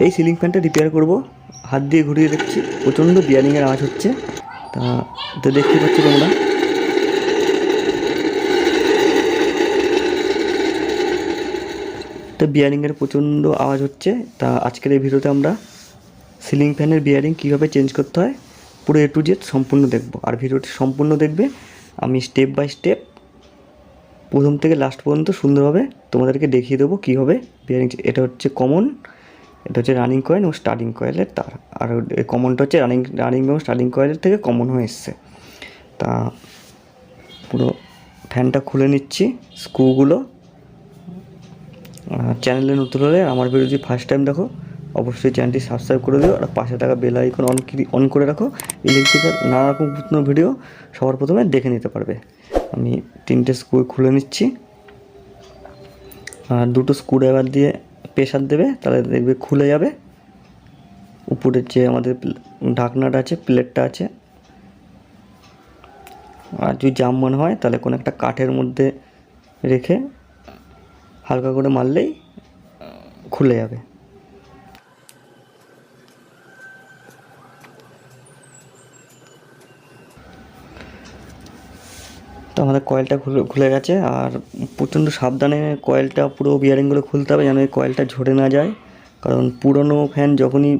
এই সিলিং ফ্যানটা রিপেয়ার করব। হাত দিয়ে ঘুরিয়ে দেখছি প্রচণ্ড বিয়ারিংয়ের আওয়াজ হচ্ছে। তা তো দেখতে পাচ্ছ তোমরা, তো বিয়ারিংয়ের প্রচণ্ড আওয়াজ হচ্ছে। তা আজকের এই ভিডিওতে আমরা সিলিং ফ্যানের বিয়ারিং কীভাবে চেঞ্জ করতে হয় পুরো A to Z সম্পূর্ণ দেখব। আর ভিডিওটি সম্পূর্ণ দেখবে, আমি স্টেপ বাই স্টেপ প্রথম থেকে লাস্ট পর্যন্ত সুন্দরভাবে তোমাদেরকে দেখিয়ে দেবো কীভাবে বিয়ারিং। এটা হচ্ছে কমন, এটা হচ্ছে রানিং কয়েল এবং স্টার্টিং কয়েলের তার। আর কমনটা হচ্ছে রানিং এবং স্টার্টিং কয়েলের থেকে কমন হয়ে এসছে। তা পুরো ফ্যানটা খুলে নিচ্ছি, স্ক্রুগুলো। চ্যানেলে নতুন হলে আমার ভিডিও যদি ফার্স্ট টাইম দেখো অবশ্যই চ্যানেলটি সাবস্ক্রাইব করে দিও, আর পাশে থাকা বেল আইকন অন করে রাখো। ইলেকট্রিক্যাল নানা রকম নতুন ভিডিও সবার প্রথমে দেখে নিতে পারবে। আমি 3টে স্ক্রু খুলে নিচ্ছি, আর 2টো স্ক্রু ড্রাইভার দিয়ে প্রেশার দেবে, তাহলে দেখবে খুলে যাবে। উপরের যে আমাদের ঢাকনাটা আছে, প্লেটটা আছে, আর যদি জাম মনে হয় তাহলে কোনো একটা কাঠের মধ্যে রেখে হালকা করে মারলেই খুলে যাবে। তো আমাদের কয়েলটা খুলে গেছে, আর প্রচণ্ড সাবধানে কয়েলটা পুরো বিয়ারিংগুলো খুলতে হবে যেন এই কয়েলটা ঝরে না যায়। কারণ পুরনো ফ্যান যখনই,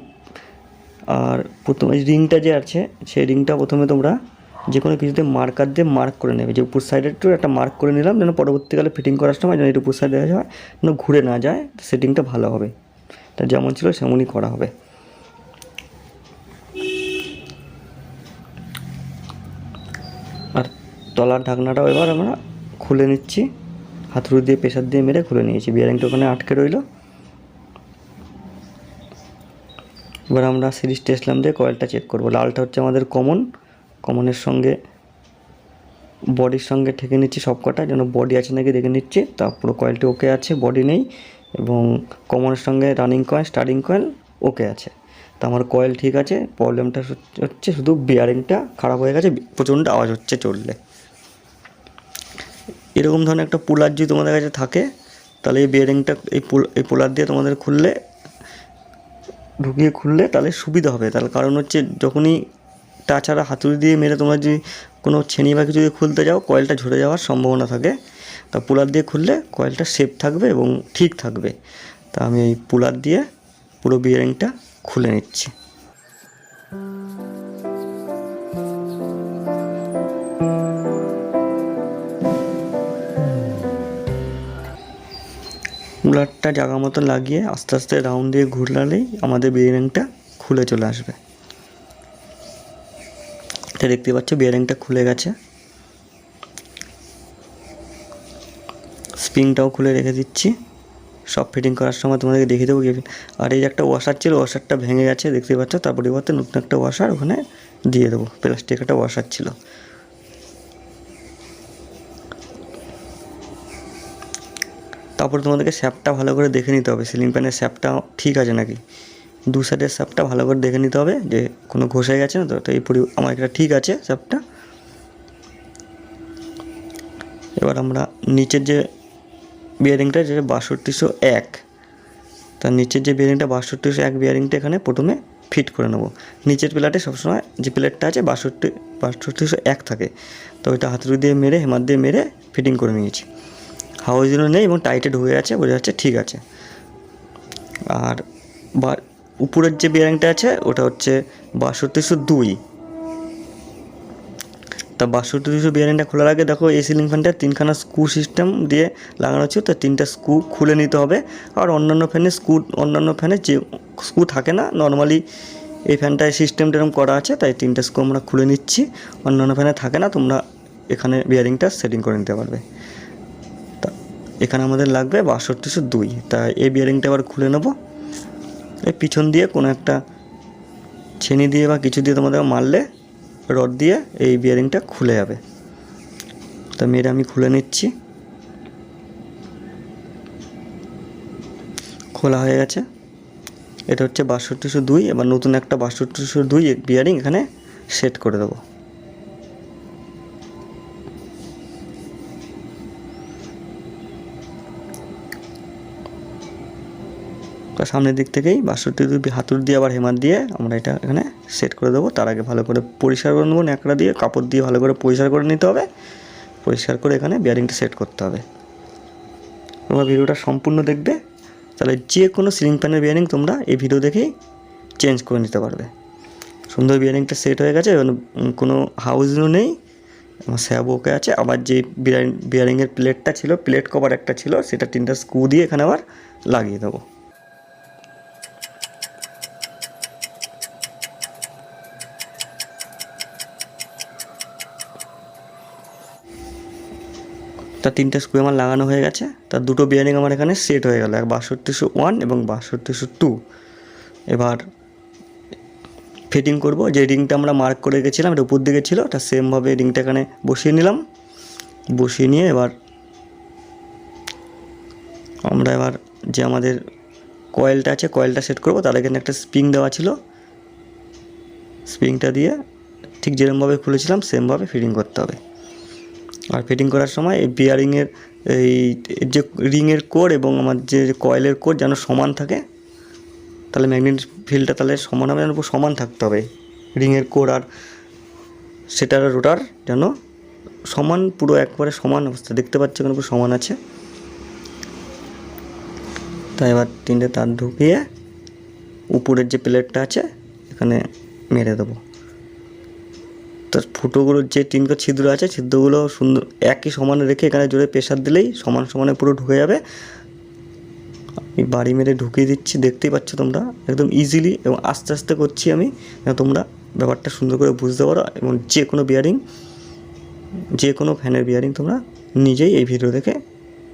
আর প্রথমে রিংটা যে আছে সেই রিংটা প্রথমে তোমরা যে কোনো কিছুতে মার্কার দিয়ে মার্ক করে নেবে, যে উপর সাইডে একটু একটা মার্ক করে নিলাম যেন পরবর্তীকালে ফিটিং করার সময় যেন এটা উপর সাইডে দেখা যায়, যেন ঘুরে না যায়, সেটিংটা ভালো হবে। তা যেমন ছিল সেমনই করা হবে। আর তলার ঢাকনাটাও এবার আমরা খুলে নিচ্ছি, হাতুড়ি দিয়ে প্রেশার দিয়ে মেরে খুলে নিয়েছি। বিয়ারিংটা ওখানে আটকে রইল। এবার আমরা সিরিজ টেস্ট ল্যাম্প দিয়ে কয়েলটা চেক করব। লালটা হচ্ছে আমাদের কমনের সঙ্গে বডির সঙ্গে ঠেকে নিচ্ছি সব কটা, যেন বডি আছে নাকি দেখে নিচ্ছি। তারপর কয়েলটি ওকে আছে, বডি নেই, এবং কমনের সঙ্গে রানিং কয়েল স্টার্টিং কয়েল ওকে আছে। তো আমার কয়েল ঠিক আছে। প্রবলেমটা হচ্ছে শুধু বিয়ারিংটা খারাপ হয়ে গেছে, প্রচণ্ড আওয়াজ হচ্ছে চললে। এরকম ধরনের একটা পুলার যদি তোমাদের কাছে থাকে তাহলে এই বিয়ারিংটা এই পুলার দিয়ে তোমাদের ঢুকিয়ে খুললে তাহলে সুবিধা হবে। তাহলে কারণ হচ্ছে যখনই তাছাড়া হাতুড়ি দিয়ে মেরে তোমরা যদি কোনো ছেনি বা কিছু যদি খুলতে যাও কয়েলটা ঝরে যাওয়ার সম্ভাবনা থাকে। তা পুলার দিয়ে খুললে কয়েলটা সেফ থাকবে এবং ঠিক থাকবে। তা আমি এই পুলার দিয়ে পুরো বিয়ারিংটা খুলে নিচ্ছি। পুলারটা জায়গা মতো লাগিয়ে আস্তে আস্তে রাউন্ড দিয়ে ঘুরলালেই আমাদের বিয়ারিংটা খুলে চলে আসবে। এটা দেখতে পাচ্ছ বিয়ারিংটা খুলে গেছে। স্প্রিংটাও খুলে রেখে দিচ্ছি, সব ফিটিং করার সময় তোমাদেরকে দেখিয়ে দেবো। আর এই যে একটা ওয়াশার ছিল, ওয়াশারটা ভেঙে গেছে দেখতে পাচ্ছ, তার পরিবর্তে নতুন একটা ওয়াশার ওখানে দিয়ে দেবো। প্লাস্টিক একটা ওয়াশার ছিল। তারপরে তোমাদেরকে শ্যাপটা ভালো করে দেখে নিতে হবে, সিলিং ফ্যানের শ্যাপটা ঠিক আছে নাকি। দু সাইডের শ্যাপটা ভালো করে দেখে নিতে হবে যে কোনো ঘষে গেছে না তো। তো এই আমার এটা ঠিক আছে শ্যাপটা। এবার আমরা নিচের যে বিয়ারিংটা, যেটা 6201, তার নিচের যে বিয়ারিংটা 6201 বিয়ারিংটা এখানে প্রথমে ফিট করে নেবো। নিচের প্লেটে সবসময় যে প্লেটটা আছে 6201 থাকে, তো ওইটা হাতুড়ি দিয়ে মেরে হেমার দিয়ে মেরে ফিটিং করে নিয়েছি। হাওয়াজগুলো নেই এবং টাইটে ঢুকে আছে, বোঝা যাচ্ছে ঠিক আছে। আর উপরের যে বিয়ারিংটা আছে ওটা হচ্ছে 6202। তা 6202 বিয়ারিংটা খোলার আগে দেখো এই সিলিং ফ্যানটা 3খানা স্ক্রু সিস্টেম দিয়ে লাগানো ছিল, তো 3টা স্ক্রু খুলে নিতে হবে। আর অন্যান্য ফ্যানে যে স্ক্রু থাকে না, নর্মালি এই ফ্যানটায় সিস্টেমটা এরকম করা আছে, তাই 3টা স্ক্রু আমরা খুলে নিচ্ছি। অন্যান্য ফ্যানে থাকে না, তোমরা এখানে বিয়ারিংটা সেটিং করে নিতে পারবে। তা এখানে আমাদের লাগবে 6202। তা এই বিয়ারিংটা আবার খুলে নেব। এই পিছন দিয়ে কোনো একটা ছেনি দিয়ে বা কিছু দিয়ে তোমাদের মারলে রড দিয়ে এই বিয়ারিংটা খুলে যাবে। তা মেরে আমি খুলে নিচ্ছি। খোলা হয়ে গেছে। এটা হচ্ছে 6202। এবার নতুন একটা 6202 বিয়ারিং এখানে সেট করে দেবো। তার সামনের দিক থেকেই 62 হাতুড় দিয়ে আবার হেমার দিয়ে আমরা এটা এখানে সেট করে দেবো। তার আগে ভালো করে পরিষ্কার করে নেবো, ন্যাকড়া দিয়ে কাপড় দিয়ে ভালো করে পরিষ্কার করে নিতে হবে। পরিষ্কার করে এখানে বিয়ারিংটা সেট করতে হবে। তোমরা ভিডিওটা সম্পূর্ণ দেখবে, তাহলে যে কোনো সিলিং ফ্যানের বিয়ারিং তোমরা এই ভিডিও দেখেই চেঞ্জ করে নিতে পারবে। সুন্দর বিয়ারিংটা সেট হয়ে গেছে, কোনো হাউসও নেই, আমার স্যাব ওকে আছে। আবার যে বিয়ারিংয়ের প্লেটটা ছিল, প্লেট কভার একটা ছিল, সেটা 3টা স্ক্রু দিয়ে এখানে আবার লাগিয়ে দেবো। তার 3টে স্ক্রু আমার লাগানো হয়ে গেছে। তার 2টো বিয়ারিং আমার এখানে সেট হয়ে গেল, 6201 এবং 6202। এবার ফিটিং করব। যে রিংটা আমরা মার্ক করে রেখেছিলাম, এটা উপর দিকে ছিল, এটা সেমভাবে রিংটা এখানে বসিয়ে নিলাম। বসিয়ে নিয়ে এবার আমরা যে আমাদের কয়েলটা আছে, কয়েলটা সেট করব। তার এখানে একটা স্প্রিং দেওয়া ছিল, স্প্রিংটা দিয়ে ঠিক যেরকমভাবে খুলেছিলাম সেমভাবে ফিটিং করতে হবে। আর ফিটিং করার সময় এই বিয়ারিংয়ের এই যে রিংয়ের কোর এবং আমার যে কয়েলের কোর যেন সমান থাকে, তাহলে ম্যাগনেট ফিল্ডটা তাহলে সমান হবে, যেন সমান থাকতে হবে। রিংয়ের কোর আর সেটার রোটার যেন সমান, পুরো একবারে সমান অবস্থা, দেখতে পাচ্ছি এখানে পুরো সমান আছে। তাই এবার 3টে তার ঢুকিয়ে উপরের যে প্লেটটা আছে এখানে মেরে দেবো। তার ফুটোগুলো যে 3টে ছিদ্র আছে, ছিদ্রগুলো সুন্দর একই সমানে রেখে এখানে জোরে প্রেশার দিলেই সমান সমানে পুরো ঢুকে যাবে। আমি বাড়ি মেরে ঢুকিয়ে দিচ্ছি, দেখতেই পাচ্ছ তোমরা, একদম ইজিলি এবং আস্তে আস্তে করছি আমি, তোমরা ব্যাপারটা সুন্দর করে বুঝতে পারো। এবং যে কোনো বিয়ারিং, যে কোনো ফ্যানের বিয়ারিং তোমরা নিজেই এই ভিডিও দেখে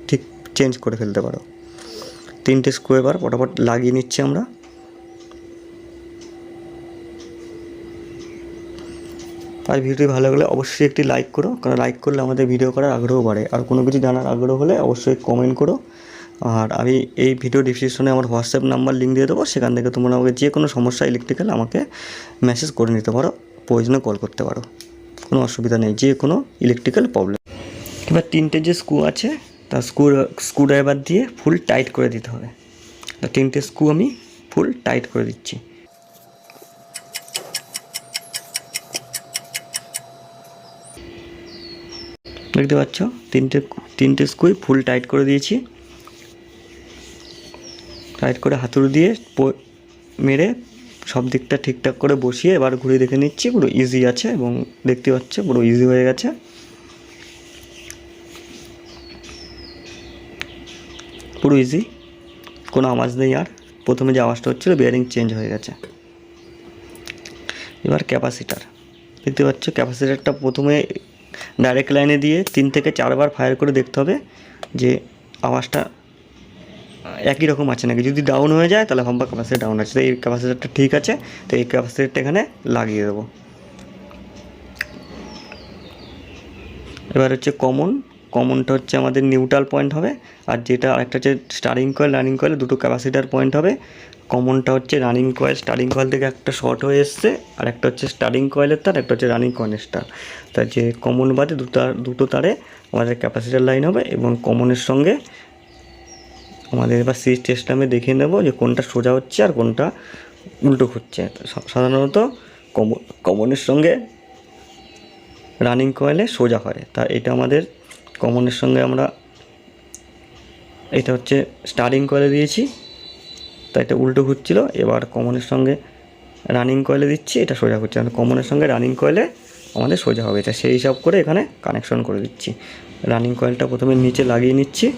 ঠিক চেঞ্জ করে ফেলতে পারো। 3টে স্ক্রু এবার ফটাফট লাগিয়ে নিচ্ছি আমরা। আর ভিডিওটি ভালো লাগলে অবশ্যই একটি লাইক করো, কারণ লাইক করলে আমাদের ভিডিও করার আগ্রহ বাড়ে। আর কোনো কিছু জানার আগ্রহ হলে অবশ্যই কমেন্ট করো। আর আমি এই ভিডিও ডিসক্রিপশনে আমার হোয়াটসঅ্যাপ নাম্বার লিঙ্ক দিয়ে দেবো, সেখান থেকে তোমরা আমাকে যে কোনো সমস্যা ইলেকট্রিক্যাল আমাকে মেসেজ করে নিতে পারো, প্রয়োজনে কল করতে পারো, কোনো অসুবিধা নেই, যে কোনো ইলেকট্রিক্যাল প্রবলেম। এবার 3টে যে স্ক্রু আছে তার স্ক্রুড্রাইভার দিয়ে ফুল টাইট করে দিতে হবে। 3টে স্ক্রু আমি ফুল টাইট করে দিচ্ছি। দেখতে পাচ্ছ 3টে স্ক্রু ফুল টাইট করে দিয়েছি। টাইট করে হাতুড়ি দিয়ে মেরে সব দিকটা ঠিকঠাক করে বসিয়ে এবার ঘুরে দেখে নিচ্ছি পুরো ইজি আছে, এবং দেখতে পাচ্ছ পুরো ইজি হয়ে গেছে। পুরো ইজি, কোনো আওয়াজ নেই। আর প্রথমে যে আওয়াজটা হচ্ছিল বিয়ারিং চেঞ্জ হয়ে গেছে। এবার ক্যাপাসিটার দেখতে পাচ্ছ, ক্যাপাসিটারটা প্রথমে ডাইরেক্ট লাইনে দিয়ে 3 থেকে 4 বার ফায়ার করে দেখতে হবে যে আওয়াজটা একই রকম আছে নাকি। যদি ডাউন হয়ে যায় তাহলে ভাববা ক্যাপাসিটার ডাউন আছে। তো এই ক্যাপাসিটারটা ঠিক আছে, তো এই ক্যাপাসিটারটা এখানে লাগিয়ে দেবো। এবার হচ্ছে কমনটা হচ্ছে আমাদের নিউট্রাল পয়েন্ট হবে। আর যেটা আরেকটা হচ্ছে স্টারিং কয়েল, রানিং কয়েল, 2টো ক্যাপাসিটার পয়েন্ট হবে। কমনটা হচ্ছে রানিং কয়েল, স্টারিং কয়েল থেকে একটা শর্ট হয়ে এসছে, আর একটা হচ্ছে স্টারিং কয়েলের তার, একটা হচ্ছে রানিং কয়েলের তার। তাই যে কমন বাদে দুটো তারে আমাদের ক্যাপাসিটার লাইন হবে। এবং কমনের সঙ্গে আমাদের এবার সিরিজ টেস্টামে দেখে নেব যে কোনটা সোজা হচ্ছে আর কোনটা উল্টো হচ্ছে। সাধারণত কমনের সঙ্গে রানিং কয়েলে সোজা হয়, তা এটা আমাদের কমনের সঙ্গে আমরা এটা হচ্ছে স্টারিং কয়েলে দিয়েছি, তাই এটা উল্টো ঘুরছিল। এবার কমনের সঙ্গে রানিং কয়েলে দিচ্ছি, এটা সোজা ঘুরছে। কমনের সঙ্গে রানিং কয়েলে আমাদের সোজা হবে, এটা সেই হিসাব করে এখানে কানেকশন করে দিচ্ছি। রানিং কয়েলটা প্রথমে নিচে লাগিয়ে নিচ্ছি।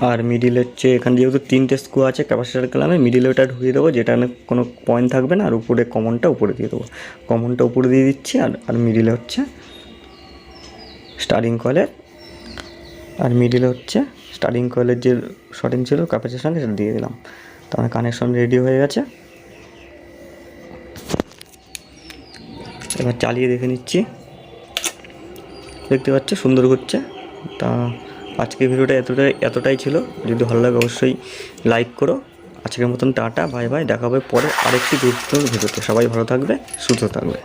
আর মিডিল হচ্ছে এখানে যেহেতু 3টে স্ক্রু আছে ক্যাপাসিটার কলামে, মিডিলে ওটা ঢুকিয়ে দেবো, যেটা কোনো পয়েন্ট থাকবে না। আর উপরে কমনটা উপরে দিয়ে দেবো, কমনটা উপরে দিয়ে দিচ্ছি। আর মিডিলে হচ্ছে স্টারিং কয়েলের, আর মিডিলে হচ্ছে স্টারিং কয়েলের যে শর্টিং ছিল ক্যাপাসিটার সঙ্গে সেটা দিয়ে দিলাম। তো আমার কানেকশন রেডি হয়ে গেছে। এবার চালিয়ে দেখে নিচ্ছি, দেখতে পাচ্ছ সুন্দর হচ্ছে। তা আজকের ভিডিওটা এতটাই ছিল। যদি ভালো লাগে অবশ্যই লাইক করো। আজকের মতন টাটা, বাই বাই, দেখা হবে পরে আরেকটি গুরুত্বপূর্ণ ভিডিওতে। সবাই ভালো থাকবে, সুস্থ থাকবে।